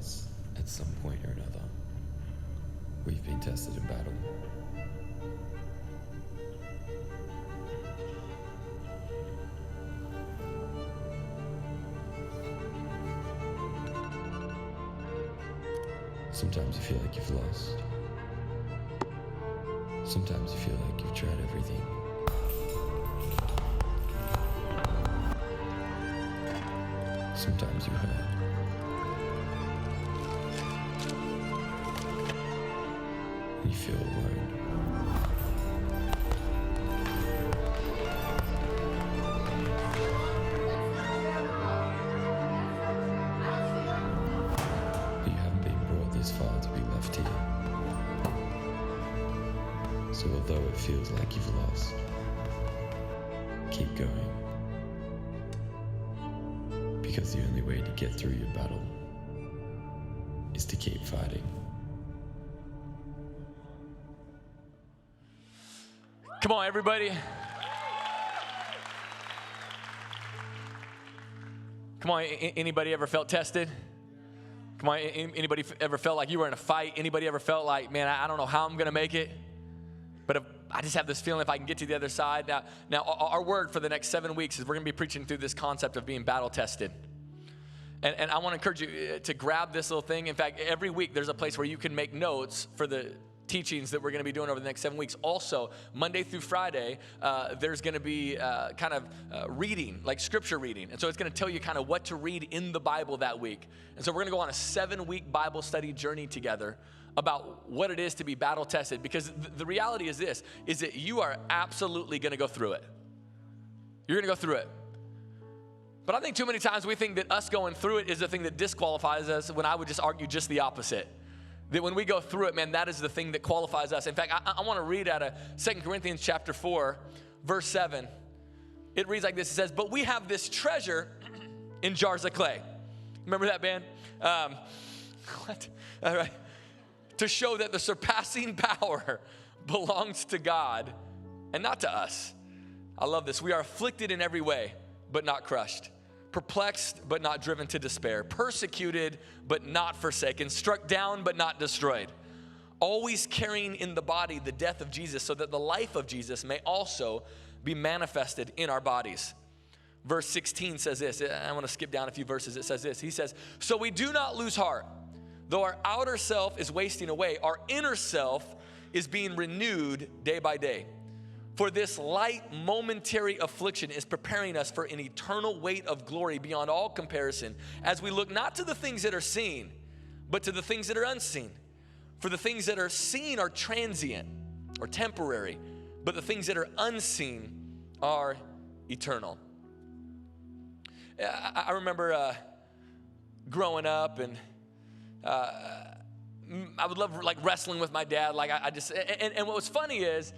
us, at some point or another, we've been tested in battle. Sometimes you feel like you've lost. Sometimes you feel like you've tried everything. Sometimes you hurt. You feel alone. But you haven't been brought this far to be left here. So although it feels like you've lost, keep going. Because the only way to get through your battle is to keep fighting. Come on, everybody. Come on, anybody ever felt tested? Come on, anybody ever felt like you were in a fight? Anybody ever felt like, man, I don't know how I'm going to make it, but I just have this feeling if I can get to the other side. Now, our word for the next 7 weeks is we're going to be preaching through this concept of being battle tested. And I want to encourage you to grab this little thing. In fact, every week there's a place where you can make notes for the teachings that we're going to be doing over the next 7 weeks. Also, Monday through Friday, there's going to be reading, like scripture reading. And so it's going to tell you kind of what to read in the Bible that week. And so we're going to go on a 7-week Bible study journey together about what it is to be battle tested. Because the reality is this, is that you are absolutely going to go through it. You're going to go through it. But I think too many times we think that us going through it is the thing that disqualifies us, when I would just argue just the opposite. That when we go through it, man, that is the thing that qualifies us. In fact, I want to read out of 2 Corinthians chapter 4, verse 7. It reads like this. It says, but we have this treasure in jars of clay. Remember that, band? What? All right. To show that the surpassing power belongs to God and not to us. I love this. We are afflicted in every way, but not crushed. Perplexed, but not driven to despair. Persecuted, but not forsaken. Struck down, but not destroyed. Always carrying in the body the death of Jesus, so that the life of Jesus may also be manifested in our bodies. Verse 16 says this. I want to skip down a few verses. It says this. He says, so we do not lose heart. Though our outer self is wasting away, our inner self is being renewed day by day. For this light momentary affliction is preparing us for an eternal weight of glory beyond all comparison, as we look not to the things that are seen, but to the things that are unseen. For the things that are seen are transient or temporary, but the things that are unseen are eternal. I remember growing up, and I would love like wrestling with my dad. Like and what was funny is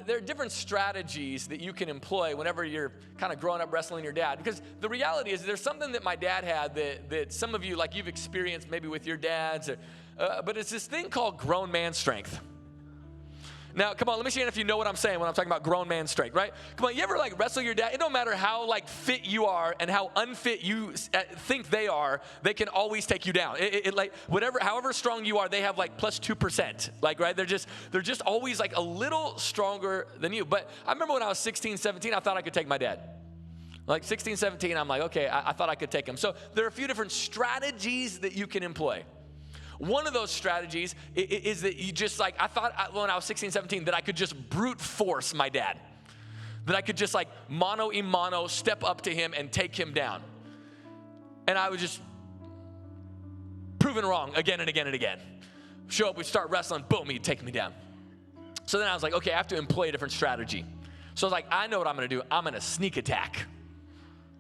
there are different strategies that you can employ whenever you're kind of growing up wrestling your dad. Because the reality is there's something that my dad had that some of you, like you've experienced maybe with your dads, but it's this thing called grown man strength. Now, come on, let me see if you know what I'm saying when I'm talking about grown man strength, right? Come on, you ever like wrestle your dad? It don't matter how like fit you are and how unfit you think they are, they can always take you down. It like whatever, however strong you are, they have like plus 2%, like, right? They're just always like a little stronger than you. But I remember when I was 16, 17, I thought I could take my dad. Like 16, 17, I'm like, okay, I thought I could take him. So there are a few different strategies that you can employ. One of those strategies is that you just like, I thought when I was 16, 17 that I could just brute force my dad. That I could just like mano a mano step up to him and take him down. And I was just proven wrong again and again and again. Show up, we start wrestling, boom, he'd take me down. So then I was like, okay, I have to employ a different strategy. So I was like, I know what I'm going to do. I'm going to sneak attack,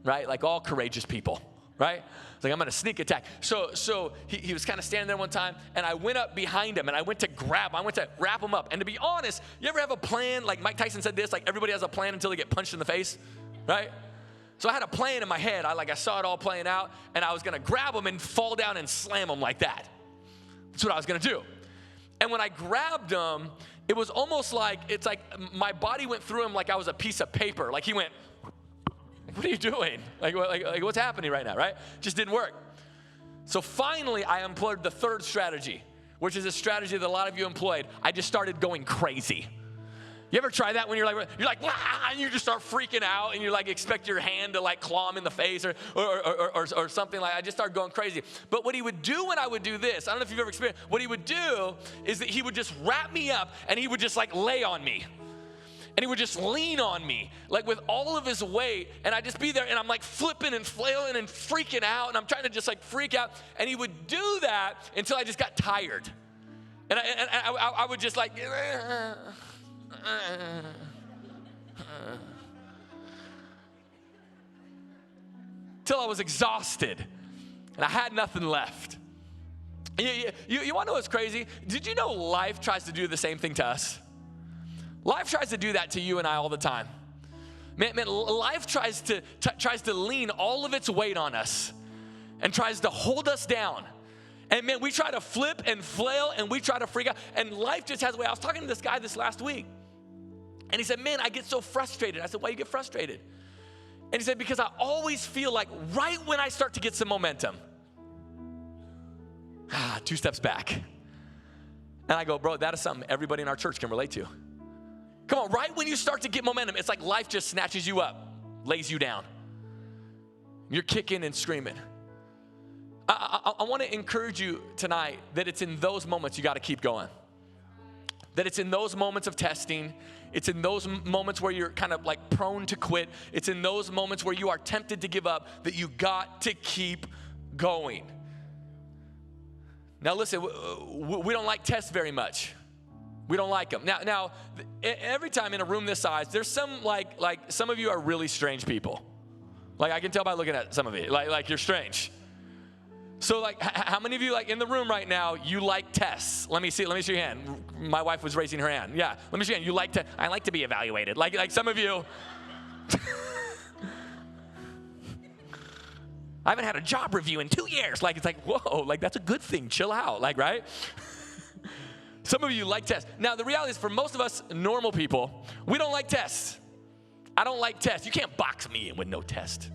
right? Like all courageous people, right? It's like, I'm going to sneak attack. So he was kind of standing there one time, and I went up behind him, and I went to wrap him up. And to be honest, you ever have a plan? Like Mike Tyson said this, like everybody has a plan until they get punched in the face, right? So I had a plan in my head. I saw it all playing out, and I was going to grab him and fall down and slam him like that. That's what I was going to do. And when I grabbed him, it was almost like, it's like my body went through him like I was a piece of paper. Like he went, what are you doing? Like what's happening right now, right? Just didn't work. So finally, I employed the third strategy, which is a strategy that a lot of you employed. I just started going crazy. You ever try that when you're like, "Wah," and you just start freaking out, and you like expect your hand to like claw him in the face or something like that. I just started going crazy. But what he would do when I would do this, I don't know if you've ever experienced, what he would do is that he would just wrap me up and he would just like lay on me. And he would just lean on me, like with all of his weight, and I'd just be there, and I'm like flipping and flailing and freaking out, and I'm trying to just like freak out, and he would do that until I just got tired. And I would just like, till I was exhausted, and I had nothing left. You want to know what's crazy? Did you know life tries to do the same thing to us? Life tries to do that to you and I all the time. Man, life tries to lean all of its weight on us and tries to hold us down. And man, we try to flip and flail and we try to freak out. And life just has a way. I was talking to this guy this last week. And he said, man, I get so frustrated. I said, why do you get frustrated? And he said, because I always feel like right when I start to get some momentum, 2 steps back. And I go, bro, that is something everybody in our church can relate to. Come on, right when you start to get momentum, it's like life just snatches you up, lays you down. You're kicking and screaming. I want to encourage you tonight that it's in those moments you got to keep going. That it's in those moments of testing. It's in those moments where you're kind of like prone to quit. It's in those moments where you are tempted to give up that you got to keep going. Now listen, we don't like tests very much. We don't like them. Now, every time in a room this size, there's some like some of you are really strange people. Like I can tell by looking at some of you, like you're strange. So like, how many of you like in the room right now, you like tests? Let me see your hand. My wife was raising her hand. Yeah, let me see your hand. You like to, I like to be evaluated. Like some of you. I haven't had a job review in 2 years. Like, it's like, whoa, like that's a good thing. Chill out, like, right? Some of you like tests. Now, the reality is for most of us normal people, we don't like tests. I don't like tests. You can't box me in with no test.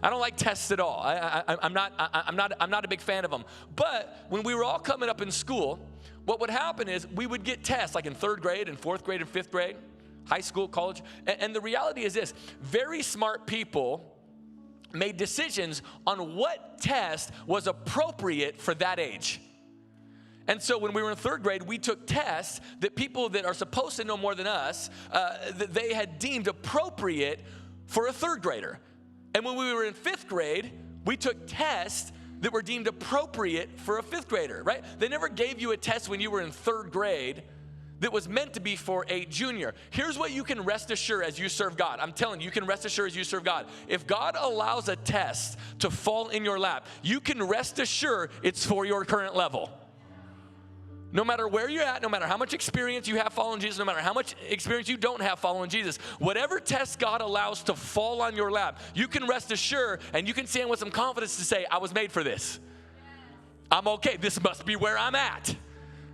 I don't like tests at all. I'm not a big fan of them. But when we were all coming up in school, what would happen is we would get tests like in 3rd grade and 4th grade and 5th grade, high school, college. And the reality is this, very smart people made decisions on what test was appropriate for that age. And so when we were in 3rd grade, we took tests that people that are supposed to know more than us, that they had deemed appropriate for a 3rd grader. And when we were in 5th grade, we took tests that were deemed appropriate for a 5th grader, right? They never gave you a test when you were in 3rd grade that was meant to be for a junior. Here's what you can rest assured as you serve God. I'm telling you, you can rest assured as you serve God. If God allows a test to fall in your lap, you can rest assured it's for your current level. No matter where you're at, no matter how much experience you have following Jesus, no matter how much experience you don't have following Jesus, whatever test God allows to fall on your lap, you can rest assured and you can stand with some confidence to say, I was made for this. I'm okay. This must be where I'm at.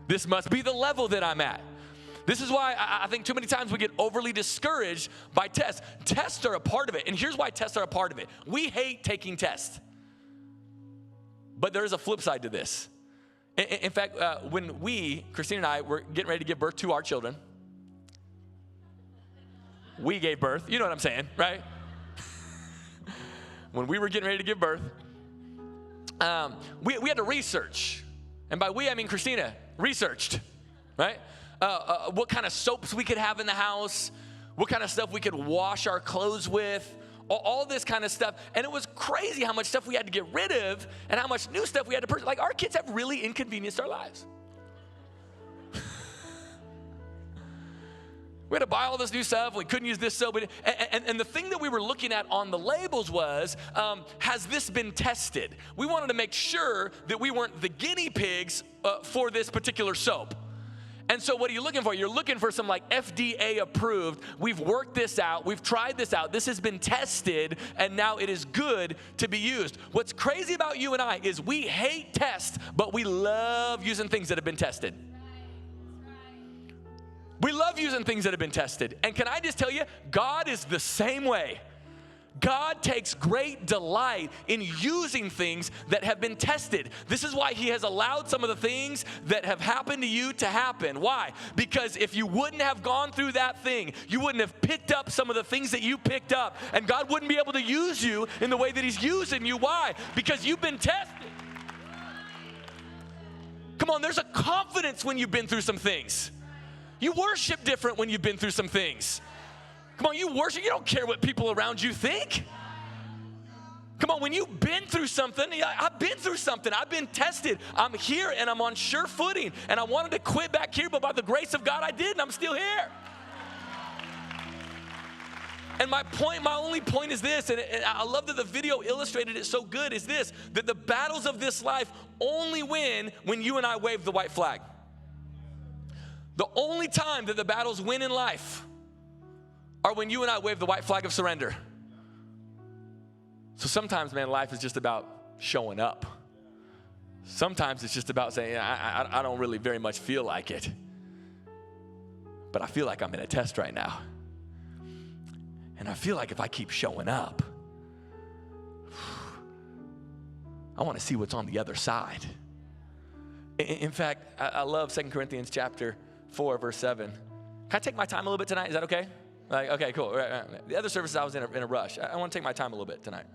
This must be the level that I'm at. This is why I think too many times we get overly discouraged by tests. Tests are a part of it, and here's why tests are a part of it. We hate taking tests. But there is a flip side to this. In fact, when Christine and I, were getting ready to give birth to our children, we gave birth. You know what I'm saying, right? When we were getting ready to give birth, we had to research. And by we, I mean Christina researched, right? What kind of soaps we could have in the house, what kind of stuff we could wash our clothes with, all this kind of stuff. And it was crazy how much stuff we had to get rid of and how much new stuff we had to purchase. Like, our kids have really inconvenienced our lives. We had to buy all this new stuff. We couldn't use this soap. And the thing that we were looking at on the labels was, has this been tested? We wanted to make sure that we weren't the guinea pigs for this particular soap. And so what are you looking for? You're looking for some like FDA approved. We've worked this out. We've tried this out. This has been tested, and now it is good to be used. What's crazy about you and I is we hate tests, but we love using things that have been tested. We love using things that have been tested. And can I just tell you, God is the same way. God takes great delight in using things that have been tested. This is why he has allowed some of the things that have happened to you to happen. Why? Because if you wouldn't have gone through that thing, you wouldn't have picked up some of the things that you picked up, and God wouldn't be able to use you in the way that he's using you. Why? Because you've been tested. Come on, there's a confidence when you've been through some things. You worship different when you've been through some things. Come on, you worship, you don't care what people around you think. Come on, when you've been through something, I've been through something. I've been tested. I'm here and I'm on sure footing. And I wanted to quit back here, but by the grace of God, I did, and I'm still here. And my only point is this, and I love that the video illustrated it so good, is this, that the battles of this life only win when you and I wave the white flag. The only time that the battles win in life are when you and I wave the white flag of surrender. So sometimes, man, life is just about showing up. Sometimes it's just about saying, I don't really very much feel like it, but I feel like I'm in a test right now. And I feel like if I keep showing up, I want to see what's on the other side. In fact, I love 2 Corinthians chapter 4, verse 7. Can I take my time a little bit tonight? Is that okay? Okay, cool. Right. The other services I was in a rush. I want to take my time a little bit tonight.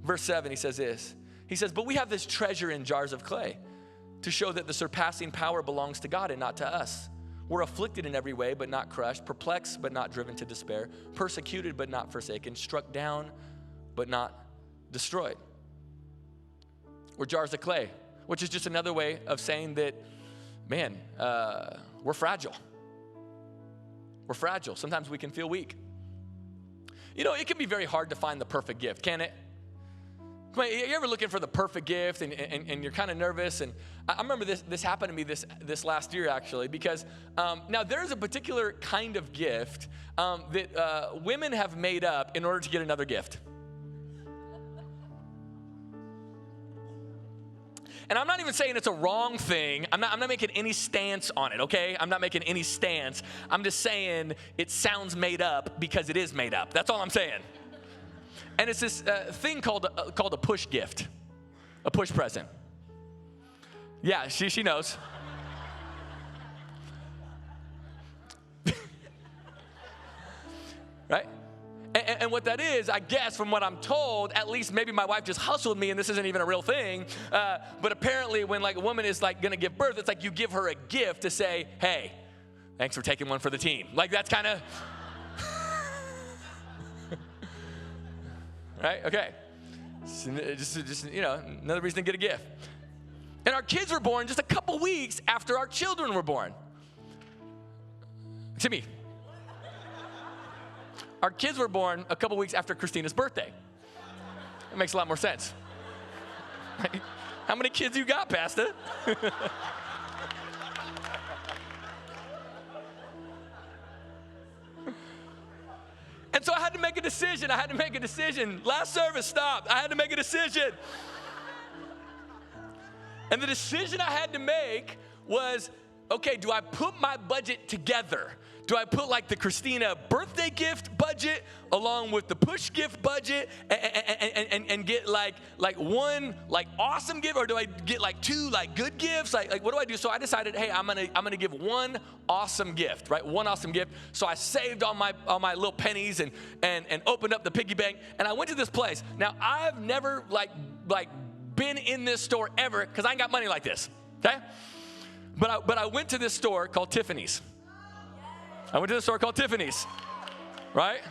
Verse 7, he says this. He says, but we have this treasure in jars of clay to show that the surpassing power belongs to God and not to us. We're afflicted in every way, but not crushed, perplexed, but not driven to despair, persecuted, but not forsaken, struck down, but not destroyed. We're jars of clay, which is just another way of saying that, man, we're fragile. We're fragile. Sometimes we can feel weak. You know, it can be very hard to find the perfect gift, can't it? Come on, you ever looking for the perfect gift and you're kind of nervous? And I remember this happened to me this last year, actually, because now there's a particular kind of gift that women have made up in order to get another gift. And I'm not even saying it's a wrong thing. I'm not making any stance on it, okay? I'm not making any stance. I'm just saying it sounds made up because it is made up. That's all I'm saying. And it's this thing called a push gift, a push present. Yeah, she knows. Right? And what that is, I guess from what I'm told, at least maybe my wife just hustled me and this isn't even a real thing, but apparently when like a woman is like gonna give birth, it's like you give her a gift to say, hey, thanks for taking one for the team. Like that's kind of, right? Okay. Just, you know, another reason to get a gift. And our kids were born just a couple weeks after our children were born. Timmy. Our kids were born a couple weeks after Christina's birthday. That makes a lot more sense. How many kids you got, Pastor? And so I had to make a decision. Last service stopped. I had to make a decision. And the decision I had to make was, okay, do I put my budget together? Do I put like the Christina birthday gift budget along with the push gift budget and get like one like awesome gift, or do I get like two like good gifts? Like what do I do? So I decided, hey, I'm gonna give one awesome gift, right? One awesome gift. So I saved all my little pennies and opened up the piggy bank, and I went to this place. Now I've never like been in this store ever because I ain't got money like this, okay? But I went to this store called Tiffanys. Right?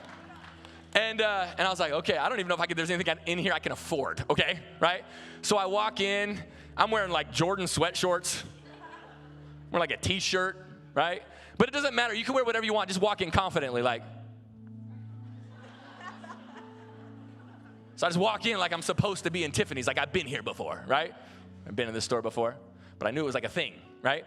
And I was like, okay, I don't even know if there's anything in here I can afford, okay? Right? So I walk in, I'm wearing like Jordan sweatshorts, wearing like a t-shirt, right? But it doesn't matter, you can wear whatever you want, just walk in confidently like. So I just walk in like I'm supposed to be in Tiffanys, like I've been here before, right? I've been in this store before, but I knew it was like a thing, right?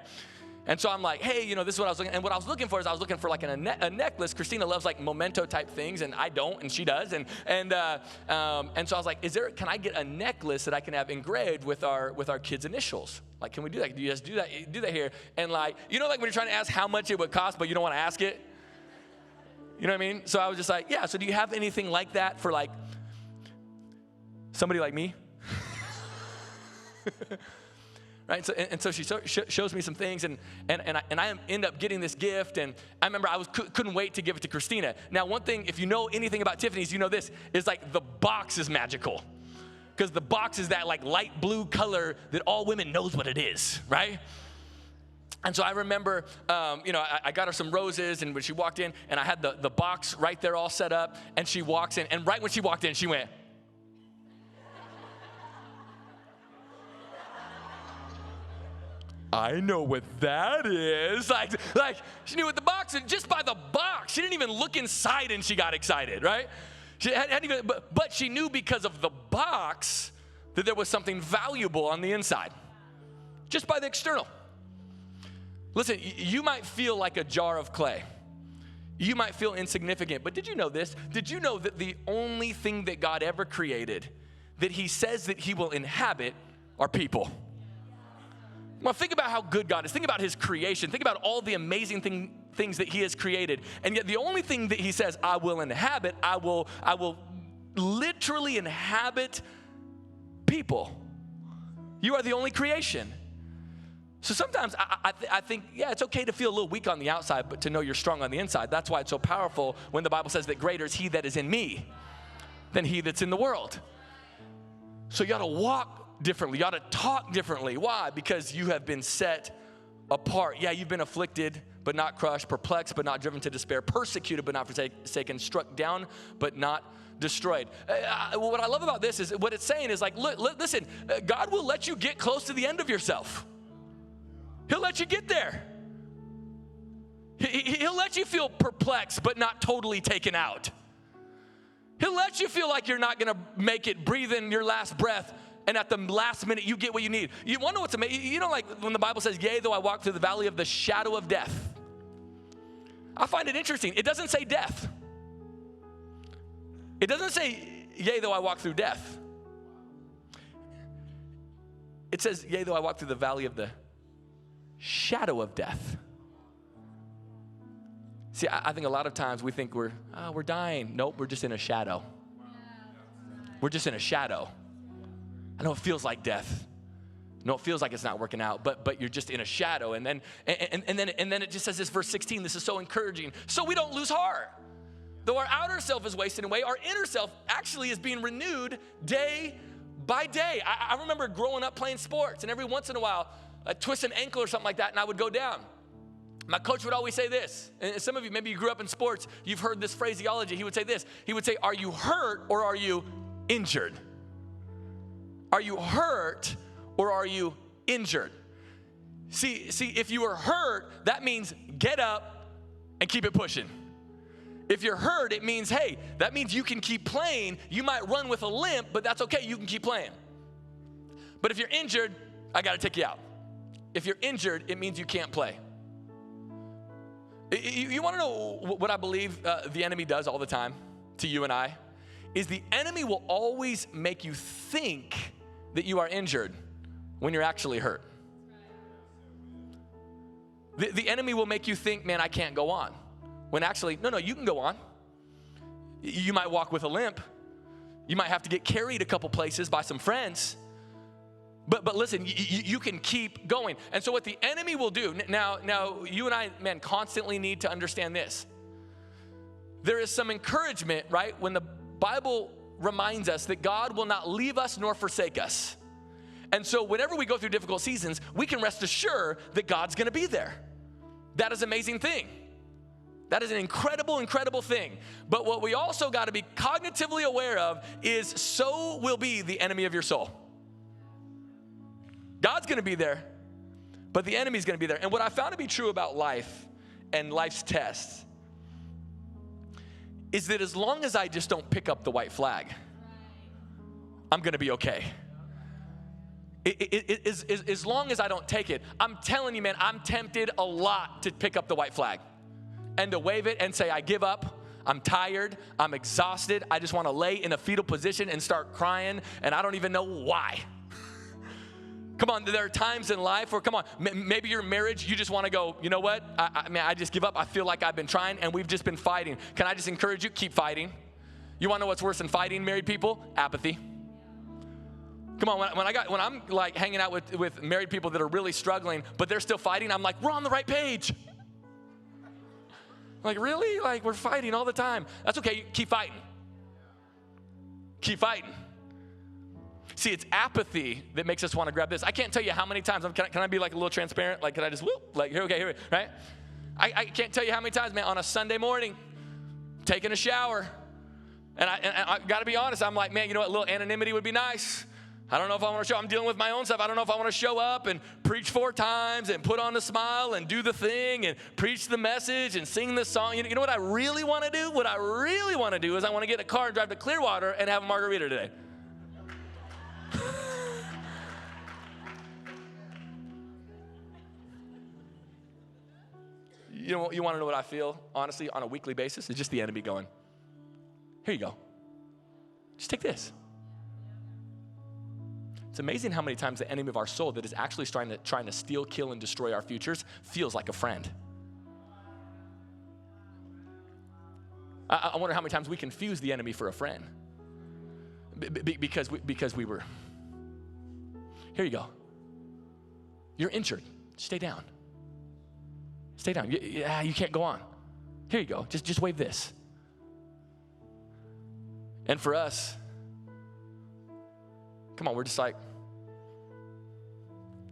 And so I'm like, hey, you know, this is what I was looking, and what I was looking for is I was looking for like a necklace. Christina loves like memento type things, and I don't, and she does, and so I was like, can I get a necklace that I can have engraved with our kids' initials? Like, can we do that? Do you guys do that here? And like, you know, like when you're trying to ask how much it would cost, but you don't want to ask it. You know what I mean? So I was just like, yeah, so do you have anything like that for like somebody like me? Right? So, and so she shows me some things, and I end up getting this gift, and I remember I couldn't wait to give it to Christina. Now, one thing, if you know anything about Tiffanys, you know this, is like the box is magical. Because the box is that like light blue color that all women knows what it is, right? And so I remember, I got her some roses, and when she walked in, and I had the box right there all set up, and she walks in, and right when she walked in, she went, I know what that is. Like she knew what the box is, just by the box. She didn't even look inside and she got excited, right? She hadn't even, but she knew because of the box that there was something valuable on the inside, just by the external. Listen, you might feel like a jar of clay. You might feel insignificant, but did you know this? Did you know that the only thing that God ever created that he says that he will inhabit are people? Well, think about how good God is. Think about his creation. Think about all the amazing things that he has created. And yet the only thing that he says, I will inhabit, I will literally inhabit people. You are the only creation. So sometimes I think, yeah, it's okay to feel a little weak on the outside, but to know you're strong on the inside. That's why it's so powerful when the Bible says that greater is he that is in me than he that's in the world. So you ought to walk differently. You ought to talk differently. Why? Because you have been set apart. Yeah, you've been afflicted, but not crushed, perplexed, but not driven to despair, persecuted, but not forsaken, struck down, but not destroyed. What I love about this is what it's saying is like, listen, God will let you get close to the end of yourself. He'll let you get there. He'll let you feel perplexed, but not totally taken out. He'll let you feel like you're not going to make it, breathe in your last breath, and at the last minute, you get what you need. You want to know what's amazing? You know, like when the Bible says, yea, though I walk through the valley of the shadow of death. I find it interesting. It doesn't say death. It doesn't say, yea, though I walk through death. It says, yea, though I walk through the valley of the shadow of death. See, I think a lot of times we think we're dying. Nope, we're just in a shadow. We're just in a shadow. I know it feels like death. No, it feels like it's not working out, but you're just in a shadow. And then it just says this, verse 16, this is so encouraging. So we don't lose heart. Though our outer self is wasting away, our inner self actually is being renewed day by day. I remember growing up playing sports, and every once in a while, I'd twist an ankle or something like that, and I would go down. My coach would always say this, and some of you, maybe you grew up in sports, you've heard this phraseology. He would say this. He would say, are you hurt or are you injured? Are you hurt or are you injured? See, if you are hurt, that means get up and keep it pushing. If you're hurt, it means, hey, that means you can keep playing. You might run with a limp, but that's okay. You can keep playing. But if you're injured, I got to take you out. If you're injured, it means you can't play. You want to know what I believe the enemy does all the time to you and I? Is the enemy will always make you think that you are injured when you're actually hurt. The enemy will make you think, man, I can't go on. When actually, no, you can go on. You might walk with a limp. You might have to get carried a couple places by some friends. But listen, you can keep going. And so what the enemy will do, now you and I, man, constantly need to understand this. There is some encouragement, right? When the Bible reminds us that God will not leave us nor forsake us. And so whenever we go through difficult seasons, we can rest assured that God's gonna be there. That is an amazing thing. That is an incredible, incredible thing. But what we also gotta be cognitively aware of is so will be the enemy of your soul. God's gonna be there, but the enemy's gonna be there. And what I found to be true about life and life's tests is that as long as I just don't pick up the white flag, I'm gonna be okay. As long as I don't take it, I'm telling you, man, I'm tempted a lot to pick up the white flag and to wave it and say, I give up, I'm tired, I'm exhausted, I just wanna lay in a fetal position and start crying, and I don't even know why. Come on, there are times in life where, come on, maybe your marriage, you just want to go, you know what? I just give up. I feel like I've been trying and we've just been fighting. Can I just encourage you? Keep fighting. You want to know what's worse than fighting, married people? Apathy. Come on, when I'm like hanging out with married people that are really struggling, but they're still fighting, I'm like, we're on the right page. Like, really? Like, we're fighting all the time. That's okay. Keep fighting. Keep fighting. See, it's apathy that makes us want to grab this. I can't tell you how many times, can I be like a little transparent? Like, can I just, whoop, like, here, okay, here, right? I can't tell you how many times, man, on a Sunday morning, taking a shower, and I got to be honest, I'm like, man, you know what, a little anonymity would be nice. I don't know if I want to show, I'm dealing with my own stuff. I don't know if I want to show up and preach 4 times and put on a smile and do the thing and preach the message and sing the song. You know what I really want to do? What I really want to do is I want to get in a car and drive to Clearwater and have a margarita today. You want to know what I feel, honestly, on a weekly basis? It's just the enemy going, here you go. Just take this. It's amazing how many times the enemy of our soul that is actually trying to steal, kill, and destroy our futures feels like a friend. I wonder how many times we confuse the enemy for a friend. Because we were, here you go. You're injured. Stay down. Stay down. You can't go on. Here you go. Just wave this. And for us, come on, we're just like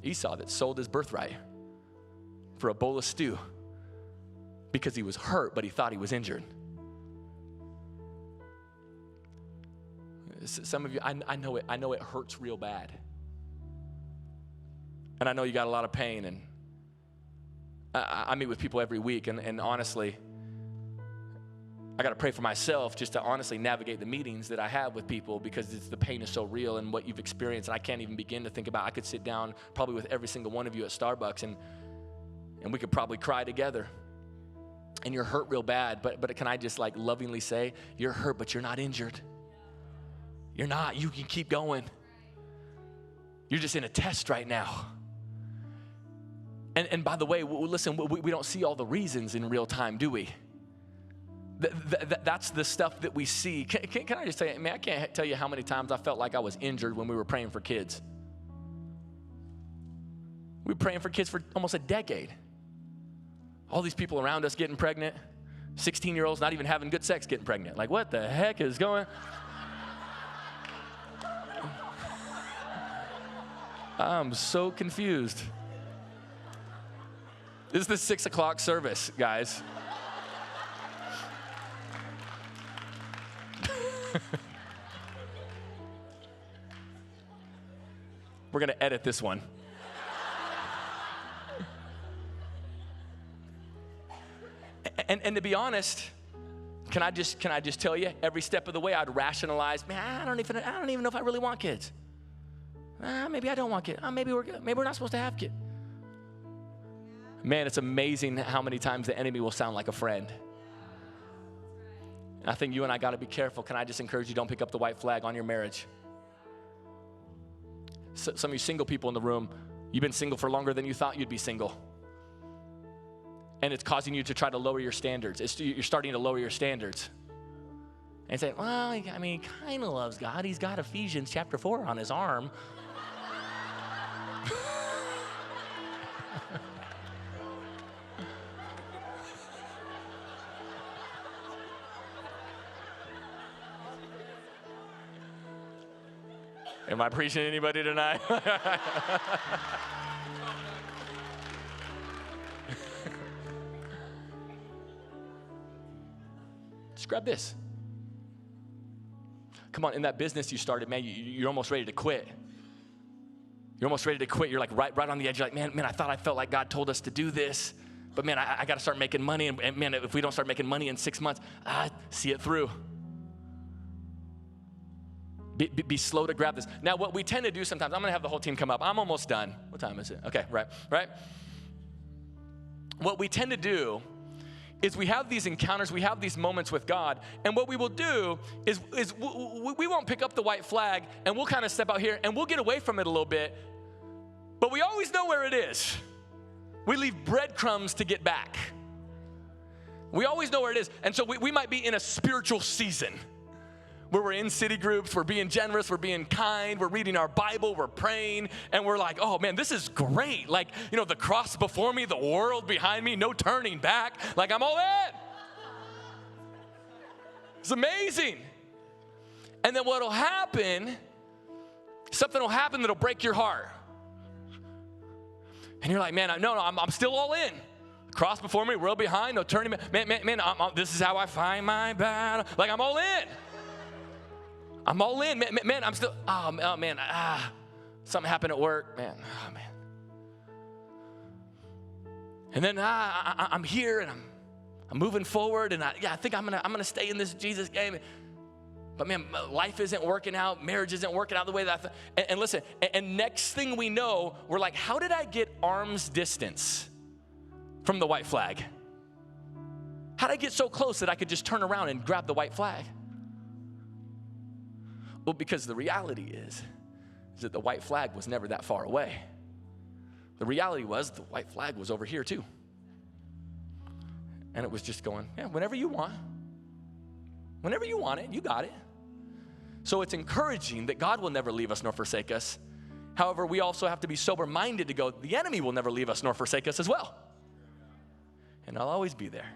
Esau that sold his birthright for a bowl of stew because he was hurt, but he thought he was injured. Some of you, I know it hurts real bad. And I know you got a lot of pain, and I meet with people every week, and honestly, I got to pray for myself just to honestly navigate the meetings that I have with people because the pain is so real and what you've experienced, and I can't even begin to think about. I could sit down probably with every single one of you at Starbucks, and we could probably cry together. And you're hurt real bad, but can I just like lovingly say, you're hurt, but you're not injured. You're not. You can keep going. You're just in a test right now. And by the way, listen, we don't see all the reasons in real time, do we? That's the stuff that we see. Can I just tell you, man, I can't tell you how many times I felt like I was injured when we were praying for kids. We were praying for kids for almost a decade. All these people around us getting pregnant, 16-year-olds not even having good sex getting pregnant. Like, what the heck is going on? I'm so confused. This is the 6 o'clock service, guys. We're going to edit this one. And to be honest, can I just tell you, every step of the way I'd rationalize, man, I don't even know if I really want kids. Maybe I don't want kids. Maybe we're not supposed to have kids. Man, it's amazing how many times the enemy will sound like a friend. I think you and I got to be careful. Can I just encourage you, don't pick up the white flag on your marriage. So, some of you single people in the room, you've been single for longer than you thought you'd be single. And it's causing you to try to lower your standards. You're starting to lower your standards. And saying, well, I mean, he kind of loves God. He's got Ephesians chapter 4 on his arm. Am I preaching to anybody tonight? Just grab this. Come on, in that business you started, man, you're almost ready to quit. You're almost ready to quit. You're like right on the edge. You're like, man, I felt like God told us to do this. But man, I got to start making money. And man, if we don't start making money in 6 months, see it through. Be slow to grab this. Now, what we tend to do sometimes, I'm going to have the whole team come up. I'm almost done. What time is it? Okay, right. What we tend to do is we have these encounters, we have these moments with God, and what we will do is we won't pick up the white flag, and we'll kind of step out here, and we'll get away from it a little bit, but we always know where it is. We leave breadcrumbs to get back. We always know where it is. And so we might be in a spiritual season where we're in city groups, we're being generous, we're being kind, we're reading our Bible, we're praying, and we're like, oh man, this is great. Like, you know, the cross before me, the world behind me, no turning back. Like, I'm all in. It's amazing. And then what'll happen, something will happen that'll break your heart. And you're like, man, I'm still all in. Cross before me, world behind, no turning back. Man, this is how I find my battle. Like, I'm all in. I'm all in. Man, I'm still, something happened at work. Man. And then I'm here and I'm moving forward, and I think I'm gonna stay in this Jesus game. But man, life isn't working out. Marriage isn't working out the way that and listen, and next thing we know, we're like, how did I get arm's distance from the white flag? How did I get so close that I could just turn around and grab the white flag? Well, because the reality is that the white flag was never that far away. The reality was the white flag was over here too. And it was just going, yeah, whenever you want. Whenever you want it, you got it. So it's encouraging that God will never leave us nor forsake us. However, we also have to be sober-minded to go, the enemy will never leave us nor forsake us as well. And I'll always be there.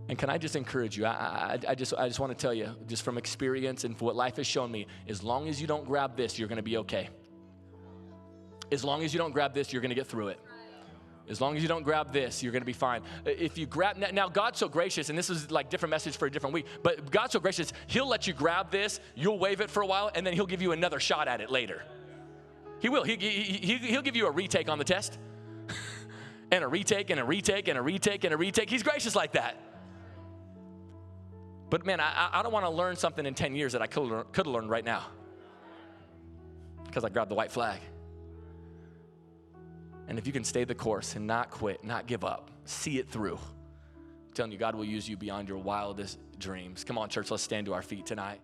And can I just encourage you? I just want to tell you, just from experience and for what life has shown me, as long as you don't grab this, you're going to be okay. As long as you don't grab this, you're going to get through it. As long as you don't grab this, you're going to be fine. If you grab, now God's so gracious, and this is like different message for a different week, but God's so gracious, he'll let you grab this, you'll wave it for a while, and then he'll give you another shot at it later. He will. He'll give you a retake on the test, and a retake, and a retake, and a retake, and a retake. He's gracious like that. But man, I don't want to learn something in 10 years that I could have learned right now because I grabbed the white flag. And if you can stay the course and not quit, not give up, see it through, I'm telling you, God will use you beyond your wildest dreams. Come on, church, let's stand to our feet tonight.